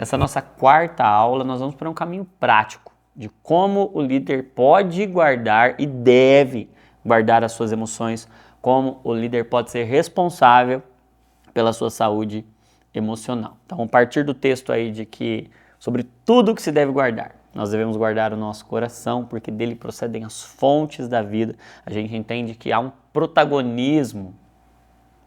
nessa nossa quarta aula, nós vamos para um caminho prático de como o líder pode guardar e deve guardar as suas emoções, como o líder pode ser responsável pela sua saúde emocional. Então, a partir do texto aí de que sobre tudo que se deve guardar, nós devemos guardar o nosso coração, porque dele procedem as fontes da vida. A gente entende que há um protagonismo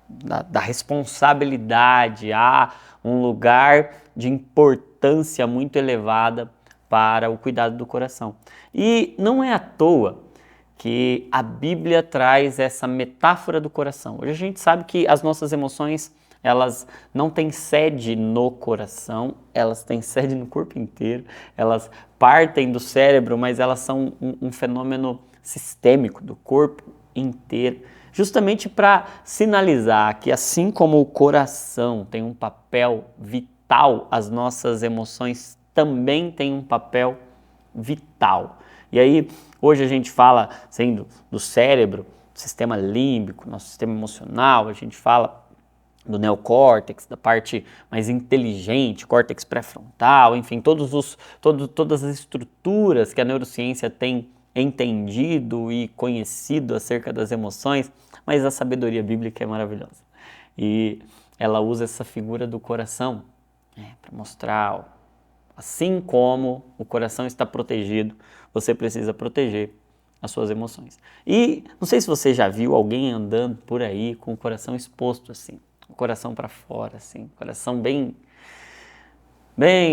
da responsabilidade, há um lugar de importância muito elevada para o cuidado do coração. E não é à toa que a Bíblia traz essa metáfora do coração. Hoje a gente sabe que as nossas emoções, elas não têm sede no coração, elas têm sede no corpo inteiro, elas partem do cérebro, mas elas são um fenômeno sistêmico do corpo inteiro, justamente para sinalizar que assim como o coração tem um papel vital, as nossas emoções também têm um papel vital. E aí, hoje a gente fala sendo do cérebro, sistema límbico, nosso sistema emocional, a gente fala do neocórtex, da parte mais inteligente, córtex pré-frontal, enfim, todas as estruturas que a neurociência tem entendido e conhecido acerca das emoções, mas a sabedoria bíblica é maravilhosa. E ela usa essa figura do coração para mostrar, assim como o coração está protegido, você precisa proteger as suas emoções. E não sei se você já viu alguém andando por aí com o coração exposto assim, o coração para fora assim, coração bem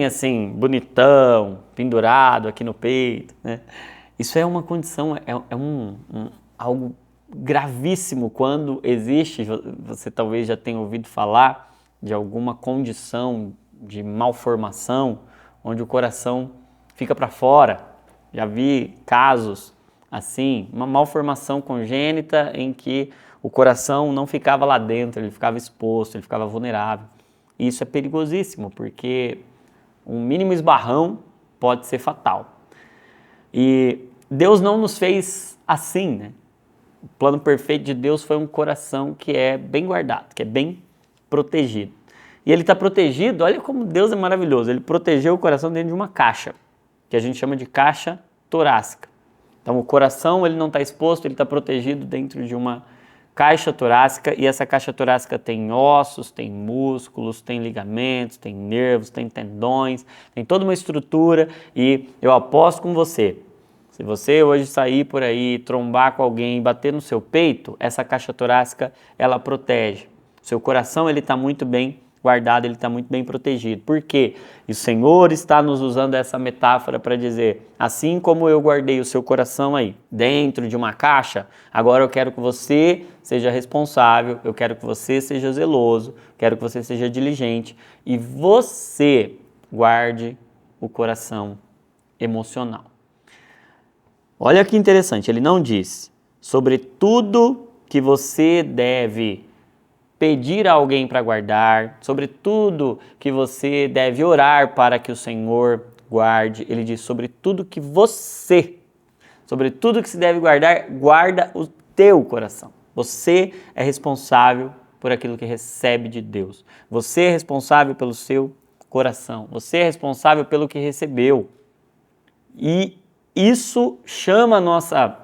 assim, bonitão, pendurado aqui no peito, né? Isso é uma condição, algo gravíssimo quando existe, você talvez já tenha ouvido falar de alguma condição de malformação, onde o coração fica para fora. Já vi casos assim, uma malformação congênita em que o coração não ficava lá dentro, ele ficava exposto, ele ficava vulnerável. E isso é perigosíssimo, porque um mínimo esbarrão pode ser fatal. E Deus não nos fez assim, né? O plano perfeito de Deus foi um coração que é bem guardado, que é bem protegido. E ele está protegido, olha como Deus é maravilhoso, ele protegeu o coração dentro de uma caixa, que a gente chama de caixa torácica. Então o coração ele não está exposto, ele está protegido dentro de uma caixa torácica, e essa caixa torácica tem ossos, tem músculos, tem ligamentos, tem nervos, tem tendões, tem toda uma estrutura, e eu aposto com você, se você hoje sair por aí, trombar com alguém e bater no seu peito, essa caixa torácica ela protege. O seu coração ele está muito bem guardado, ele está muito bem protegido. Por quê? E o Senhor está nos usando essa metáfora para dizer, assim como eu guardei o seu coração aí, dentro de uma caixa, agora eu quero que você seja responsável, eu quero que você seja zeloso, quero que você seja diligente e você guarde o coração emocional. Olha que interessante, ele não diz sobre tudo que você deve pedir a alguém para guardar, sobre tudo que você deve orar para que o Senhor guarde. Ele diz sobre tudo que você, sobre tudo que se deve guardar, guarda o teu coração. Você é responsável por aquilo que recebe de Deus. Você é responsável pelo seu coração. Você é responsável pelo que recebeu. E isso chama a nossa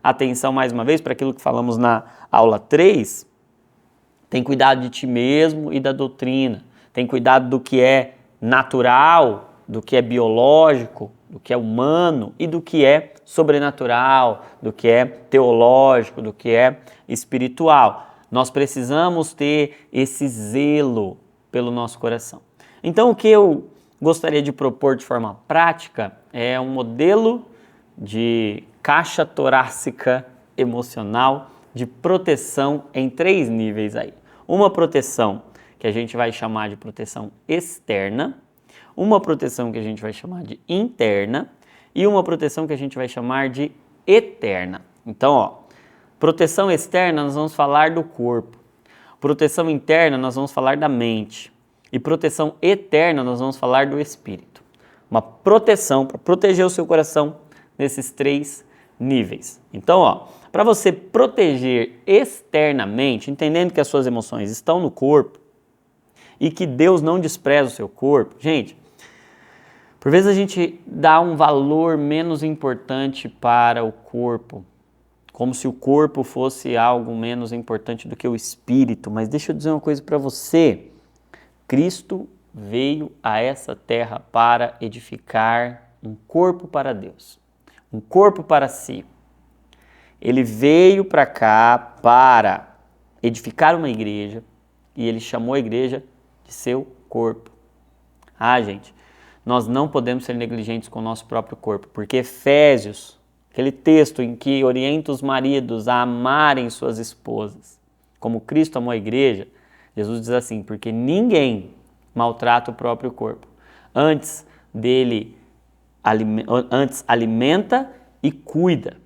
atenção mais uma vez para aquilo que falamos na aula 3, tem cuidado de ti mesmo e da doutrina, tem cuidado do que é natural, do que é biológico, do que é humano e do que é sobrenatural, do que é teológico, do que é espiritual. Nós precisamos ter esse zelo pelo nosso coração. Então, o que eu gostaria de propor de forma prática é um modelo de caixa torácica emocional de proteção em 3 níveis aí. Uma proteção que a gente vai chamar de proteção externa, uma proteção que a gente vai chamar de interna e uma proteção que a gente vai chamar de eterna. Então, proteção externa nós vamos falar do corpo, proteção interna nós vamos falar da mente e proteção eterna nós vamos falar do espírito. Uma proteção para proteger o seu coração nesses 3 níveis. Então, para você proteger externamente, entendendo que as suas emoções estão no corpo e que Deus não despreza o seu corpo, gente, Por vezes a gente dá um valor menos importante para o corpo, como se o corpo fosse algo menos importante do que o espírito. Mas deixa eu dizer uma coisa para você. Cristo veio a essa terra para edificar um corpo para Deus, um corpo para si. Ele veio para cá para edificar uma igreja e ele chamou a igreja de seu corpo. Gente, nós não podemos ser negligentes com o nosso próprio corpo, porque Efésios, aquele texto em que orienta os maridos a amarem suas esposas, como Cristo amou a igreja, Jesus diz assim, porque ninguém maltrata o próprio corpo. Antes alimenta e cuida.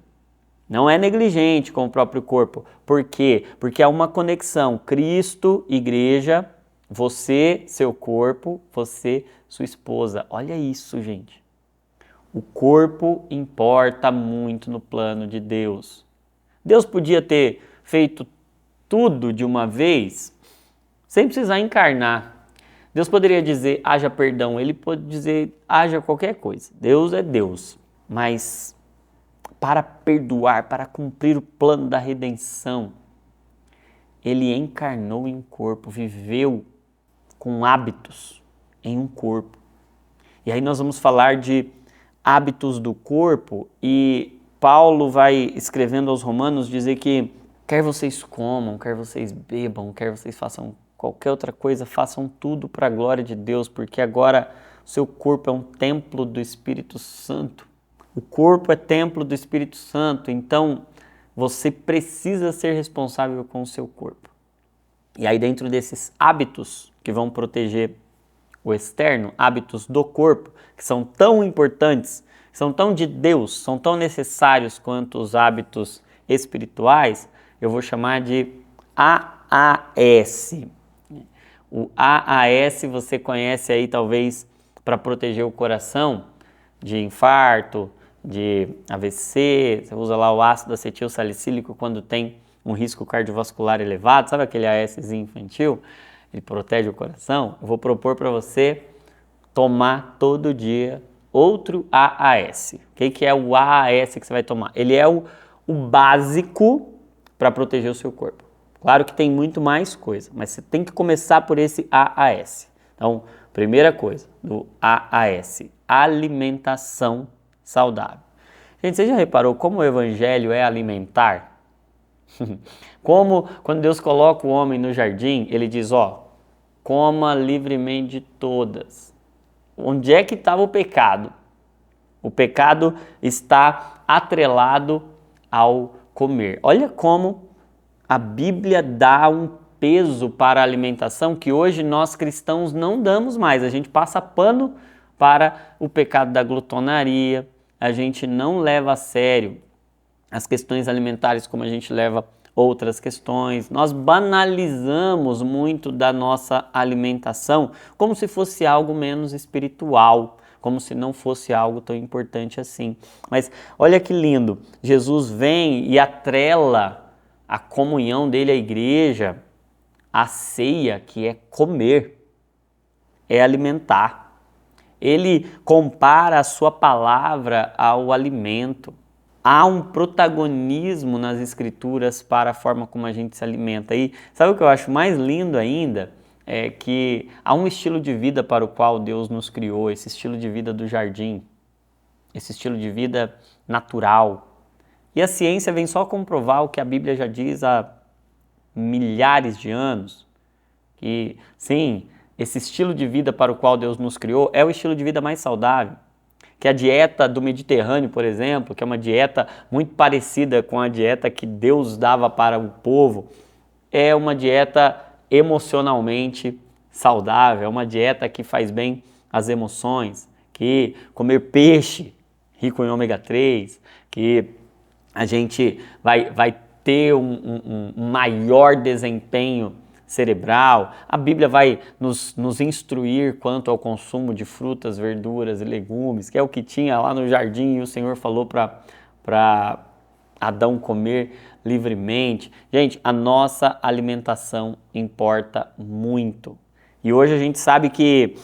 Não é negligente com o próprio corpo. Por quê? Porque há uma conexão. Cristo, igreja, você, seu corpo, você, sua esposa. Olha isso, gente. O corpo importa muito no plano de Deus. Deus podia ter feito tudo de uma vez sem precisar encarnar. Deus poderia dizer, haja perdão. Ele pode dizer, haja qualquer coisa. Deus é Deus. Mas para perdoar, para cumprir o plano da redenção, ele encarnou em um corpo, viveu com hábitos em um corpo. E aí nós vamos falar de hábitos do corpo e Paulo vai escrevendo aos Romanos dizer que quer vocês comam, quer vocês bebam, quer vocês façam qualquer outra coisa, façam tudo para a glória de Deus, porque agora o seu corpo é um templo do Espírito Santo. O corpo é templo do Espírito Santo, então você precisa ser responsável com o seu corpo. E aí dentro desses hábitos que vão proteger o externo, hábitos do corpo, que são tão importantes, são tão de Deus, são tão necessários quanto os hábitos espirituais, eu vou chamar de AAS. O AAS você conhece aí talvez para proteger o coração de infarto, de AVC, você usa lá o ácido acetil salicílico quando tem um risco cardiovascular elevado, sabe aquele ASzinho infantil? Ele protege o coração. Eu vou propor para você tomar todo dia outro AAS. O que é o AAS que você vai tomar? Ele é o básico para proteger o seu corpo. Claro que tem muito mais coisa, mas você tem que começar por esse AAS. Então, primeira coisa do AAS, alimentação saudável. Gente, você já reparou como o evangelho é alimentar? Como quando Deus coloca o homem no jardim, ele diz, coma livremente de todas. Onde é que estava o pecado? O pecado está atrelado ao comer. Olha como a Bíblia dá um peso para a alimentação que hoje nós cristãos não damos mais. A gente passa pano para o pecado da glutonaria, a gente não leva a sério as questões alimentares como a gente leva outras questões. Nós banalizamos muito da nossa alimentação como se fosse algo menos espiritual, como se não fosse algo tão importante assim. Mas olha que lindo, Jesus vem e atrela a comunhão dele à igreja, a ceia, que é comer, é alimentar. Ele compara a sua palavra ao alimento. Há um protagonismo nas escrituras para a forma como a gente se alimenta. E sabe o que eu acho mais lindo ainda? É que há um estilo de vida para o qual Deus nos criou, esse estilo de vida do jardim, esse estilo de vida natural. E a ciência vem só comprovar o que a Bíblia já diz há milhares de anos, que sim, esse estilo de vida para o qual Deus nos criou é o estilo de vida mais saudável. Que a dieta do Mediterrâneo, por exemplo, que é uma dieta muito parecida com a dieta que Deus dava para o povo, é uma dieta emocionalmente saudável, é uma dieta que faz bem às emoções, que comer peixe rico em ômega 3, que a gente vai ter um maior desempenho cerebral. A Bíblia vai nos instruir quanto ao consumo de frutas, verduras e legumes, que é o que tinha lá no jardim e o Senhor falou para Adão comer livremente. Gente, a nossa alimentação importa muito. E hoje a gente sabe que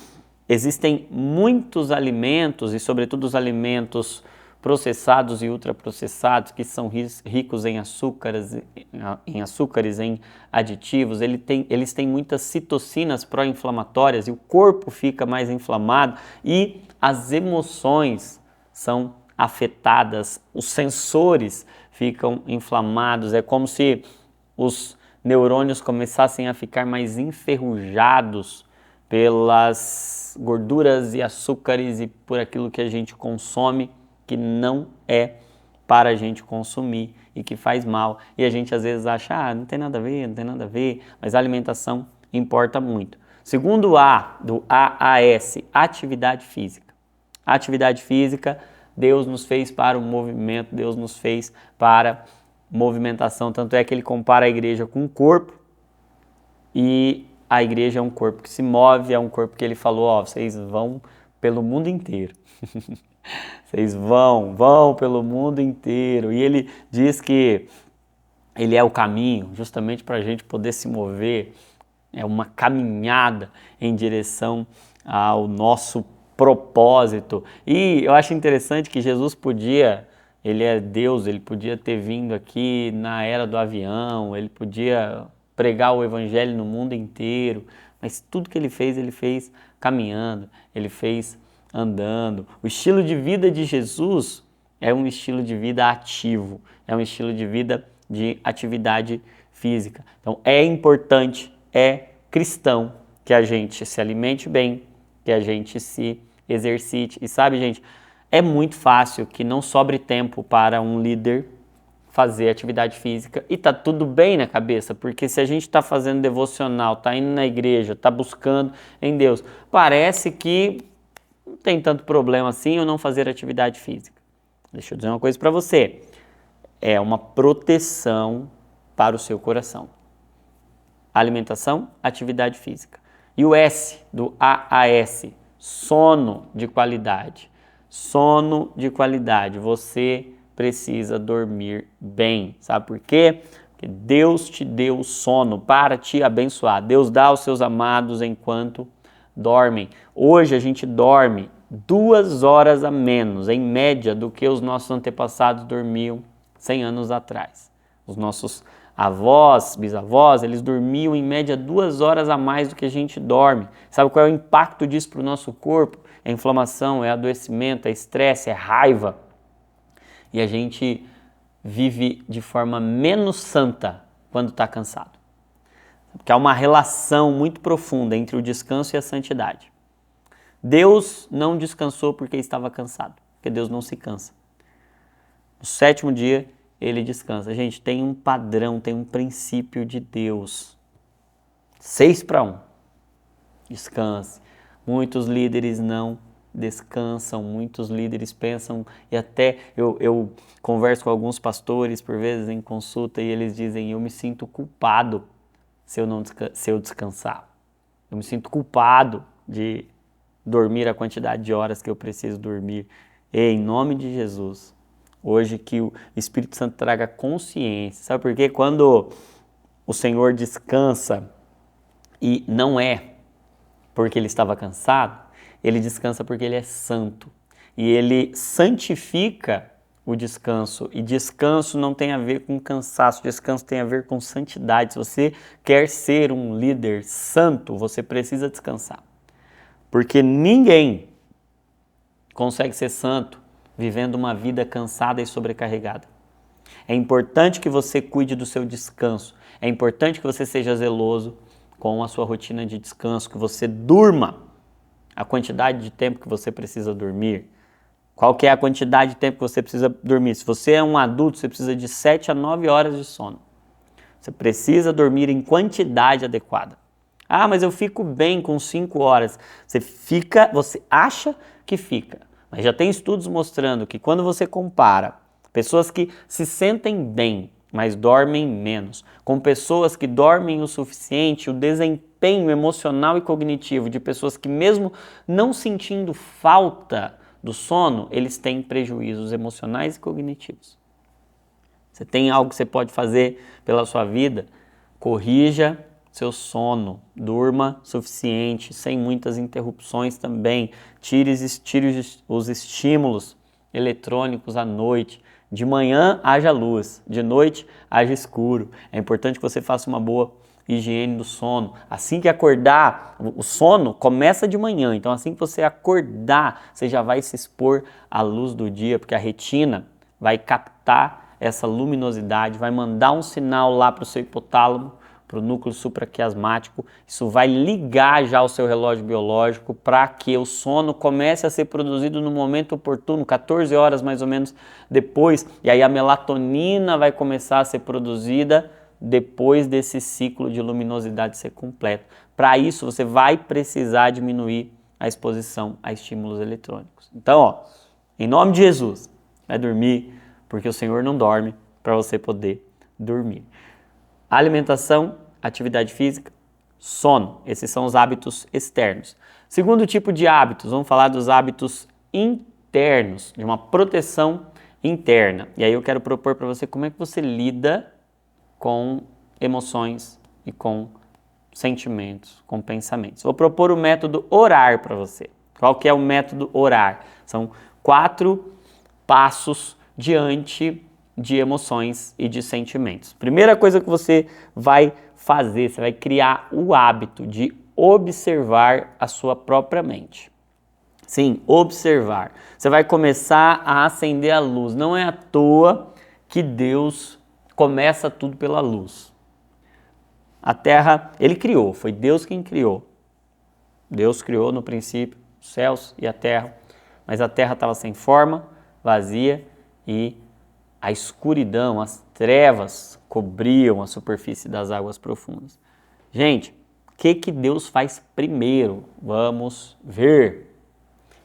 existem muitos alimentos, e sobretudo os alimentos processados e ultraprocessados, que são ricos em açúcares, em aditivos, eles têm muitas citocinas pró-inflamatórias e o corpo fica mais inflamado e as emoções são afetadas, os sensores ficam inflamados, é como se os neurônios começassem a ficar mais enferrujados pelas gorduras e açúcares e por aquilo que a gente consome, que não é para a gente consumir e que faz mal. E a gente às vezes acha, não tem nada a ver, não tem nada a ver, mas a alimentação importa muito. Segundo A, do AAS, atividade física. Atividade física, Deus nos fez para o movimento, Deus nos fez para movimentação, tanto é que ele compara a igreja com o corpo, e a igreja é um corpo que se move, é um corpo que ele falou, vocês vão pelo mundo inteiro. Vocês vão pelo mundo inteiro. E ele diz que ele é o caminho, justamente para a gente poder se mover. É uma caminhada em direção ao nosso propósito. E eu acho interessante que Jesus podia, ele é Deus, ele podia ter vindo aqui na era do avião, ele podia pregar o evangelho no mundo inteiro, mas tudo que ele fez caminhando, ele fez andando. O estilo de vida de Jesus é um estilo de vida ativo, é um estilo de vida de atividade física. Então é importante, é cristão que a gente se alimente bem, que a gente se exercite. E sabe, gente, é muito fácil que não sobre tempo para um líder fazer atividade física e tá tudo bem na cabeça, porque se a gente está fazendo devocional, tá indo na igreja, tá buscando em Deus, parece que não tem tanto problema assim eu não fazer atividade física. Deixa eu dizer uma coisa para você, é uma proteção para o seu coração. Alimentação, atividade física. E o S do AAS, sono de qualidade. Sono de qualidade, você precisa dormir bem, sabe por quê? Porque Deus te deu sono para te abençoar, Deus dá aos seus amados enquanto dormem. Hoje a gente dorme 2 horas a menos, em média, do que os nossos antepassados dormiam 100 anos atrás. Os nossos avós, bisavós, eles dormiam em média 2 horas a mais do que a gente dorme. Sabe qual é o impacto disso para o nosso corpo? É inflamação, é adoecimento, é estresse, é raiva. E a gente vive de forma menos santa quando está cansado. Porque há uma relação muito profunda entre o descanso e a santidade. Deus não descansou porque estava cansado, porque Deus não se cansa. No 7º dia, ele descansa. Gente, tem um padrão, tem um princípio de Deus. 6-1. Descanse. Muitos líderes não descansam, muitos líderes pensam, e até eu converso com alguns pastores, por vezes, em consulta, e eles dizem, eu me sinto culpado se eu descansar. Eu me sinto culpado de dormir a quantidade de horas que eu preciso dormir. E, em nome de Jesus, hoje que o Espírito Santo traga consciência. Sabe por quê? Quando o Senhor descansa, e não é porque ele estava cansado, ele descansa porque ele é santo. E ele santifica o descanso. E descanso não tem a ver com cansaço, descanso tem a ver com santidade. Se você quer ser um líder santo, você precisa descansar. Porque ninguém consegue ser santo vivendo uma vida cansada e sobrecarregada. É importante que você cuide do seu descanso. É importante que você seja zeloso com a sua rotina de descanso, que você durma a quantidade de tempo que você precisa dormir. Qual que é a quantidade de tempo que você precisa dormir? Se você é um adulto, você precisa de 7 a 9 horas de sono. Você precisa dormir em quantidade adequada. Ah, mas eu fico bem com 5 horas. Você acha que fica. Mas já tem estudos mostrando que quando você compara pessoas que se sentem bem, mas dormem menos, com pessoas que dormem o suficiente, o desempenho emocional e cognitivo de pessoas que mesmo não sentindo falta do sono, eles têm prejuízos emocionais e cognitivos. Você tem algo que você pode fazer pela sua vida? Corrija seu sono, durma suficiente, sem muitas interrupções também, tire os estímulos eletrônicos à noite, de manhã haja luz, de noite haja escuro. É importante que você faça uma boa higiene do sono. Assim que acordar, o sono começa de manhã, então assim que você acordar, você já vai se expor à luz do dia, porque a retina vai captar essa luminosidade, vai mandar um sinal lá para o seu hipotálamo, para o núcleo supraquiasmático, isso vai ligar já o seu relógio biológico para que o sono comece a ser produzido no momento oportuno, 14 horas mais ou menos depois, e aí a melatonina vai começar a ser produzida depois desse ciclo de luminosidade ser completo. Para isso, você vai precisar diminuir a exposição a estímulos eletrônicos. Então, ó, em nome de Jesus, vai dormir, porque o Senhor não dorme para você poder dormir. Alimentação, atividade física, sono. Esses são os hábitos externos. Segundo tipo de hábitos, vamos falar dos hábitos internos, de uma proteção interna. E aí eu quero propor para você como é que você lida com emoções e com sentimentos, com pensamentos. Vou propor o método orar para você. Qual que é o método orar? São 4 passos diante de emoções e de sentimentos. Primeira coisa que você vai fazer, você vai criar o hábito de observar a sua própria mente. Sim, observar. Você vai começar a acender a luz. Não é à toa que Deus começa tudo pela luz. A Terra, Ele criou, foi Deus quem criou. Deus criou no princípio os céus e a Terra, mas a Terra estava sem forma, vazia e a escuridão, as trevas cobriam a superfície das águas profundas. Gente, o que Deus faz primeiro? Vamos ver.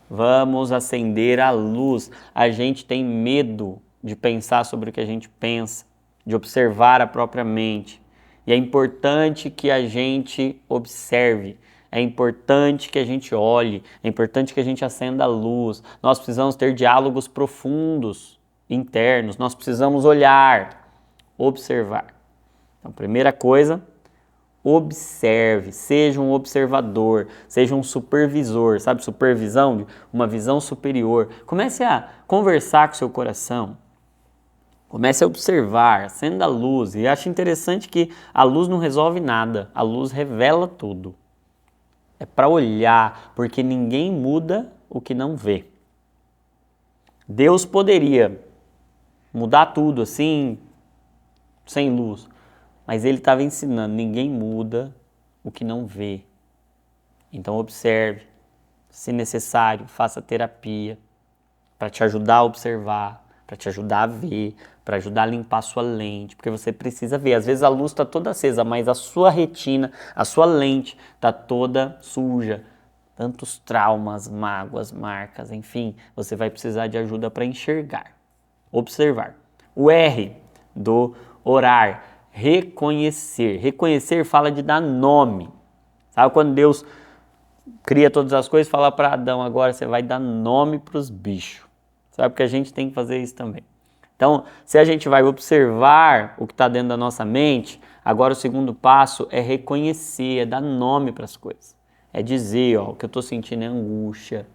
Vamos acender a luz. A gente tem medo de pensar sobre o que a gente pensa, de observar a própria mente. E é importante que a gente observe. É importante que a gente olhe. É importante que a gente acenda a luz. Nós precisamos ter diálogos profundos internos, nós precisamos olhar, observar. Então, primeira coisa, observe, seja um observador, seja um supervisor, sabe, supervisão, uma visão superior. Comece a conversar com o seu coração, comece a observar, acenda a luz. E acho interessante que a luz não resolve nada, a luz revela tudo. É para olhar, porque ninguém muda o que não vê. Deus poderia mudar tudo assim, sem luz. Mas ele estava ensinando, ninguém muda o que não vê. Então observe, se necessário, faça terapia para te ajudar a observar, para te ajudar a ver, para ajudar a limpar a sua lente, porque você precisa ver. Às vezes a luz está toda acesa, mas a sua retina, a sua lente está toda suja. Tantos traumas, mágoas, marcas, enfim, você vai precisar de ajuda para enxergar. Observar. O R do orar, reconhecer. Reconhecer fala de dar nome. Sabe quando Deus cria todas as coisas, fala para Adão, agora você vai dar nome para os bichos. Sabe que a gente tem que fazer isso também. Então, se a gente vai observar o que está dentro da nossa mente, agora o segundo passo é reconhecer, é dar nome para as coisas. É dizer, ó, o que eu estou sentindo é angústia.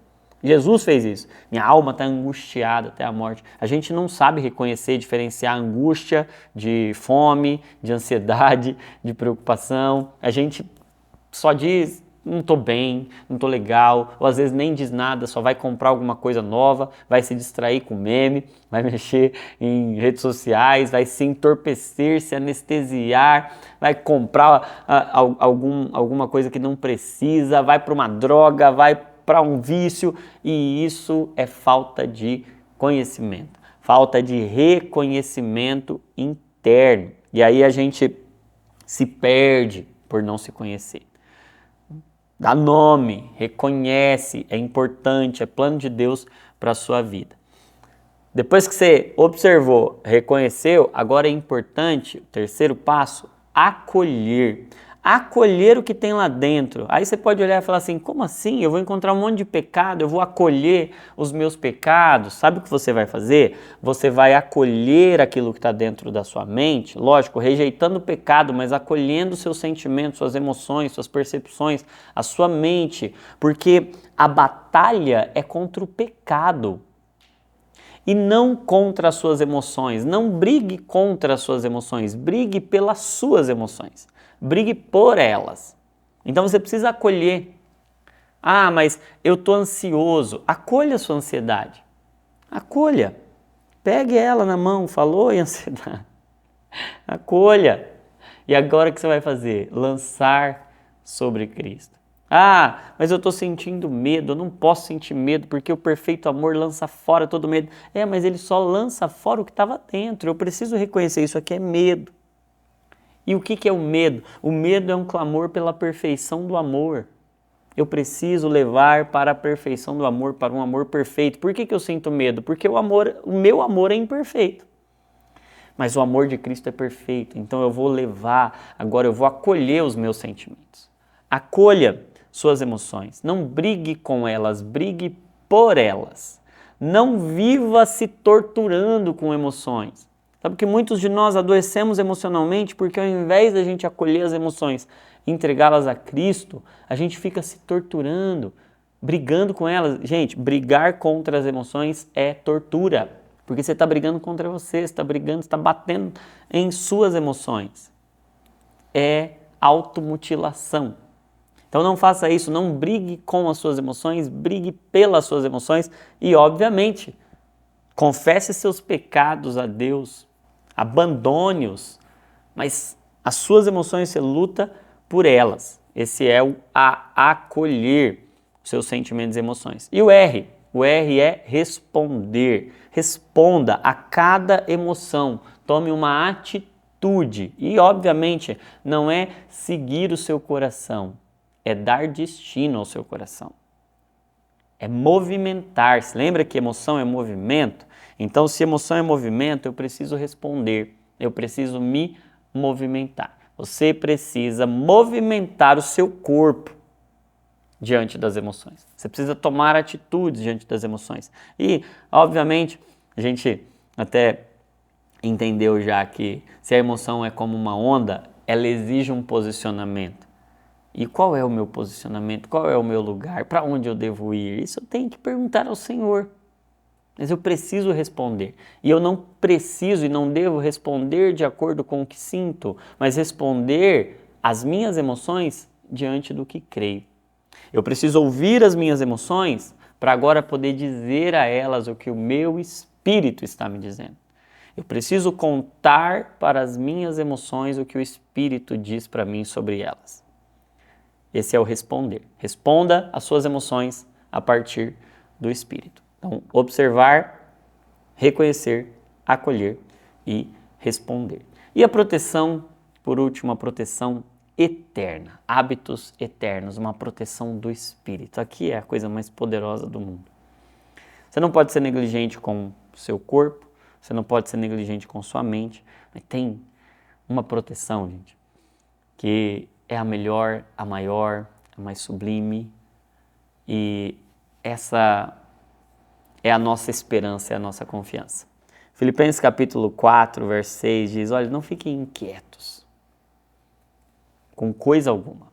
Jesus fez isso. Minha alma está angustiada até a morte. A gente não sabe reconhecer, diferenciar angústia de fome, de ansiedade, de preocupação. A gente só diz, não estou bem, não estou legal, ou às vezes nem diz nada, só vai comprar alguma coisa nova, vai se distrair com meme, vai mexer em redes sociais, vai se entorpecer, se anestesiar, vai comprar alguma coisa que não precisa, vai para uma droga, vai para um vício, e isso é falta de conhecimento, falta de reconhecimento interno. E aí a gente se perde por não se conhecer. Dá nome, reconhece, é importante, é plano de Deus para a sua vida. Depois que você observou, reconheceu, agora é importante, o terceiro passo, acolher. acolher o que tem lá dentro. Aí você pode olhar e falar assim, como assim? Eu vou encontrar um monte de pecado, eu vou acolher os meus pecados. Sabe o que você vai fazer? Você vai acolher aquilo que está dentro da sua mente, lógico, rejeitando o pecado, mas acolhendo seus sentimentos, suas emoções, suas percepções, a sua mente, porque a batalha é contra o pecado e não contra as suas emoções. Não brigue contra as suas emoções, brigue pelas suas emoções. Brigue por elas. Então você precisa acolher. Ah, mas eu estou ansioso. Acolha a sua ansiedade. Acolha. Pegue ela na mão. Falou em ansiedade. Acolha. E agora o que você vai fazer? Lançar sobre Cristo. Ah, mas eu estou sentindo medo. Eu não posso sentir medo porque o perfeito amor lança fora todo medo. Mas ele só lança fora o que estava dentro. Eu preciso reconhecer isso aqui é medo. E o que é o medo? O medo é um clamor pela perfeição do amor. Eu preciso levar para a perfeição do amor, para um amor perfeito. Por que eu sinto medo? Porque o meu amor é imperfeito. Mas o amor de Cristo é perfeito. Então eu vou levar, agora eu vou acolher os meus sentimentos. Acolha suas emoções. Não brigue com elas, brigue por elas. Não viva se torturando com emoções. Sabe que muitos de nós adoecemos emocionalmente porque ao invés da gente acolher as emoções e entregá-las a Cristo, a gente fica se torturando, brigando com elas. Gente, brigar contra as emoções é tortura, porque você está brigando contra você, você está brigando, você está batendo em suas emoções. É automutilação. Então não faça isso, não brigue com as suas emoções, brigue pelas suas emoções e, obviamente, confesse seus pecados a Deus. Abandone-os, mas as suas emoções você luta por elas. Esse é o acolher os seus sentimentos e emoções. E o R é responder. Responda a cada emoção, tome uma atitude. E obviamente não é seguir o seu coração, é dar destino ao seu coração. É movimentar-se. Lembra que emoção é movimento? Então, se emoção é movimento, eu preciso responder, eu preciso me movimentar. Você precisa movimentar o seu corpo diante das emoções. Você precisa tomar atitudes diante das emoções. E, obviamente, a gente até entendeu já que se a emoção é como uma onda, ela exige um posicionamento. E qual é o meu posicionamento? Qual é o meu lugar? Para onde eu devo ir? Isso eu tenho que perguntar ao Senhor. Mas eu preciso responder. E eu não preciso e não devo responder de acordo com o que sinto, mas responder as minhas emoções diante do que creio. Eu preciso ouvir as minhas emoções para agora poder dizer a elas o que o meu espírito está me dizendo. Eu preciso contar para as minhas emoções o que o Espírito diz para mim sobre elas. Esse é o responder. Responda às suas emoções a partir do Espírito. Então, observar, reconhecer, acolher e responder. E a proteção, por último, a proteção eterna. Hábitos eternos, uma proteção do Espírito. Aqui é a coisa mais poderosa do mundo. Você não pode ser negligente com o seu corpo, você não pode ser negligente com sua mente, mas tem uma proteção, gente, que é a melhor, a maior, a mais sublime, e essa é a nossa esperança, é a nossa confiança. Filipenses capítulo 4, verso 6 diz, olha, não fiquem inquietos com coisa alguma.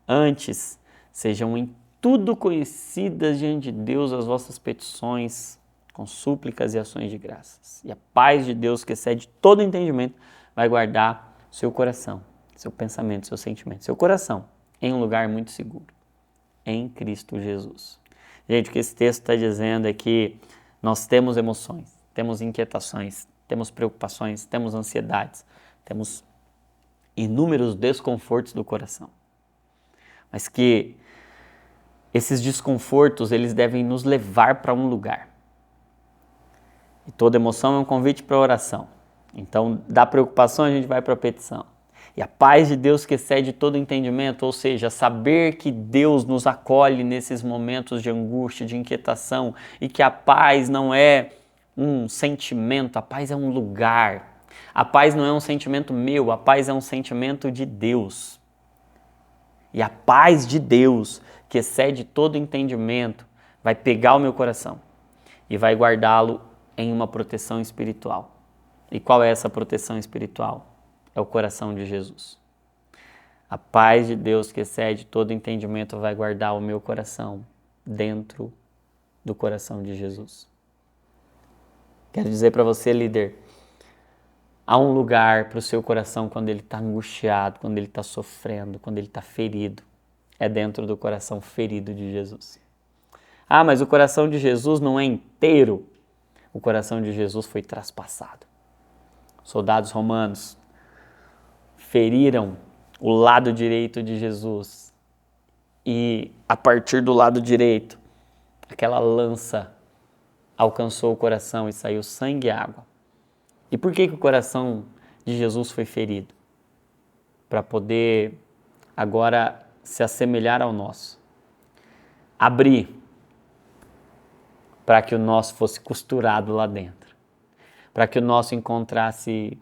Antes, sejam em tudo conhecidas diante de Deus as vossas petições, com súplicas e ações de graças. E a paz de Deus, que excede todo entendimento, vai guardar seu coração, seu pensamento, seu sentimento, seu coração, em um lugar muito seguro, em Cristo Jesus. Gente, o que esse texto está dizendo é que nós temos emoções, temos inquietações, temos preocupações, temos ansiedades, temos inúmeros desconfortos do coração. Mas que esses desconfortos, eles devem nos levar para um lugar. E toda emoção é um convite para a oração. Então, da preocupação a gente vai para a petição. E a paz de Deus que excede todo entendimento, ou seja, saber que Deus nos acolhe nesses momentos de angústia, de inquietação, e que a paz não é um sentimento, a paz é um lugar. A paz não é um sentimento meu, a paz é um sentimento de Deus. E a paz de Deus, que excede todo entendimento, vai pegar o meu coração e vai guardá-lo em uma proteção espiritual. E qual é essa proteção espiritual? É o coração de Jesus. A paz de Deus, que excede todo entendimento, vai guardar o meu coração dentro do coração de Jesus. Quero dizer para você, líder, há um lugar para o seu coração quando ele está angustiado, quando ele está sofrendo, quando ele está ferido. É dentro do coração ferido de Jesus. Ah, mas o coração de Jesus não é inteiro. O coração de Jesus foi traspassado. Soldados romanos feriram o lado direito de Jesus. E a partir do lado direito, aquela lança alcançou o coração e saiu sangue e água. E por que o coração de Jesus foi ferido? Para poder agora se assemelhar ao nosso. Abrir para que o nosso fosse costurado lá dentro. Para que o nosso encontrasse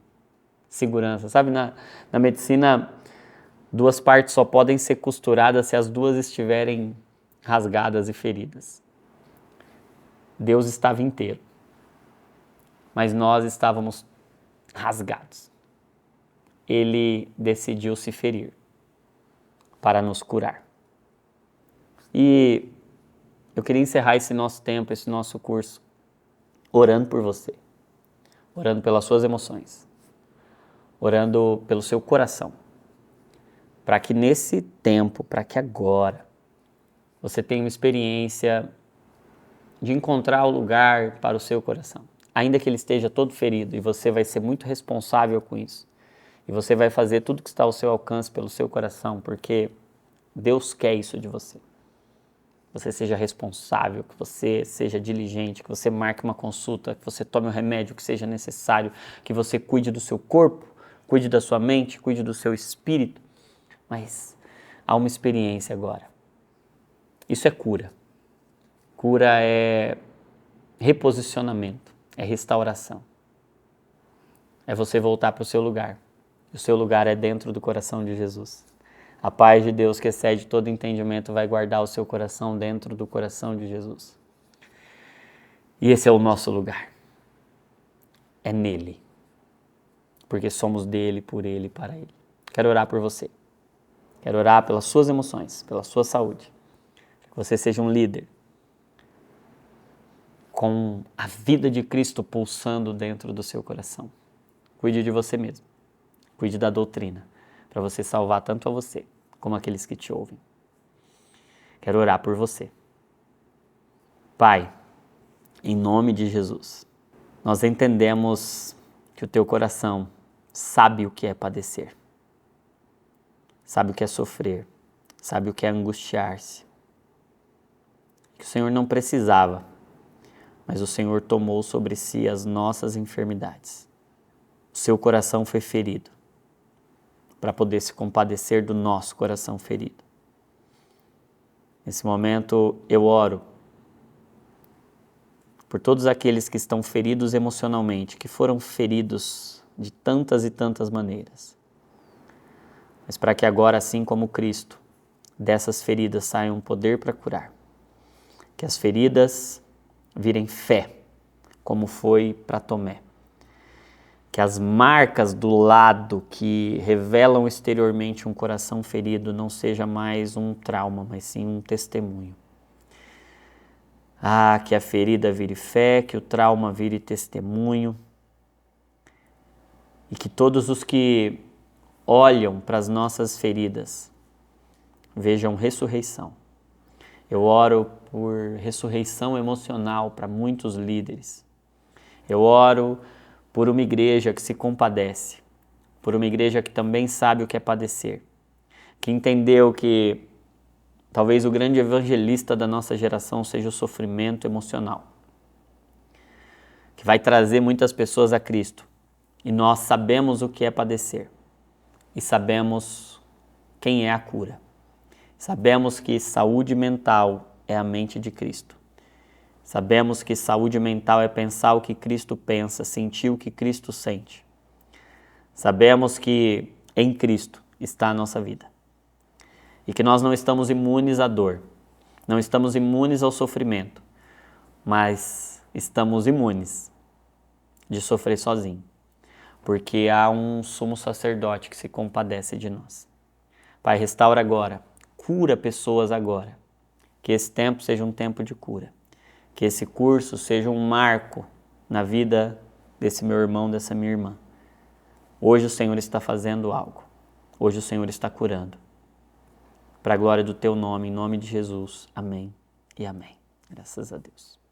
segurança. Sabe, na medicina, duas partes só podem ser costuradas se as duas estiverem rasgadas e feridas. Deus estava inteiro, mas nós estávamos rasgados. Ele decidiu se ferir para nos curar. E eu queria encerrar esse nosso tempo, esse nosso curso, orando por você, orando pelas suas emoções, orando pelo seu coração, para que nesse tempo, para que agora, você tenha uma experiência de encontrar o lugar para o seu coração. Ainda que ele esteja todo ferido, e você vai ser muito responsável com isso. E você vai fazer tudo que está ao seu alcance pelo seu coração, porque Deus quer isso de você. Que você seja responsável, que você seja diligente, que você marque uma consulta, que você tome o remédio que seja necessário, que você cuide do seu corpo, cuide da sua mente, cuide do seu espírito. Mas há uma experiência agora. Isso é cura. Cura é reposicionamento, é restauração. É você voltar para o seu lugar. O seu lugar é dentro do coração de Jesus. A paz de Deus, que excede todo entendimento, vai guardar o seu coração dentro do coração de Jesus. E esse é o nosso lugar. É nele. Porque somos dele, por ele e para ele. Quero orar por você. Quero orar pelas suas emoções, pela sua saúde. Que você seja um líder com a vida de Cristo pulsando dentro do seu coração. Cuide de você mesmo. Cuide da doutrina, para você salvar tanto a você, como aqueles que te ouvem. Quero orar por você. Pai, em nome de Jesus, nós entendemos que o teu coração sabe o que é padecer, sabe o que é sofrer, sabe o que é angustiar-se. Que o Senhor não precisava, mas o Senhor tomou sobre si as nossas enfermidades. O seu coração foi ferido para poder se compadecer do nosso coração ferido. Nesse momento eu oro por todos aqueles que estão feridos emocionalmente, que foram feridos de tantas e tantas maneiras. Mas para que agora, assim como Cristo, dessas feridas saia um poder para curar. Que as feridas virem fé, como foi para Tomé. Que as marcas do lado que revelam exteriormente um coração ferido não seja mais um trauma, mas sim um testemunho. Ah, que a ferida vire fé, que o trauma vire testemunho. E que todos os que olham para as nossas feridas vejam ressurreição. Eu oro por ressurreição emocional para muitos líderes. Eu oro por uma igreja que se compadece, por uma igreja que também sabe o que é padecer, que entendeu que talvez o grande evangelista da nossa geração seja o sofrimento emocional, que vai trazer muitas pessoas a Cristo. E nós sabemos o que é padecer e sabemos quem é a cura. Sabemos que saúde mental é a mente de Cristo. Sabemos que saúde mental é pensar o que Cristo pensa, sentir o que Cristo sente. Sabemos que em Cristo está a nossa vida. e que nós não estamos imunes à dor, não estamos imunes ao sofrimento, mas estamos imunes de sofrer sozinho, porque há um sumo sacerdote que se compadece de nós. Pai, restaura agora, cura pessoas agora, que esse tempo seja um tempo de cura, que esse curso seja um marco na vida desse meu irmão, dessa minha irmã. Hoje o Senhor está fazendo algo, hoje o Senhor está curando. Para a glória do teu nome, em nome de Jesus. Amém e amém. Graças a Deus.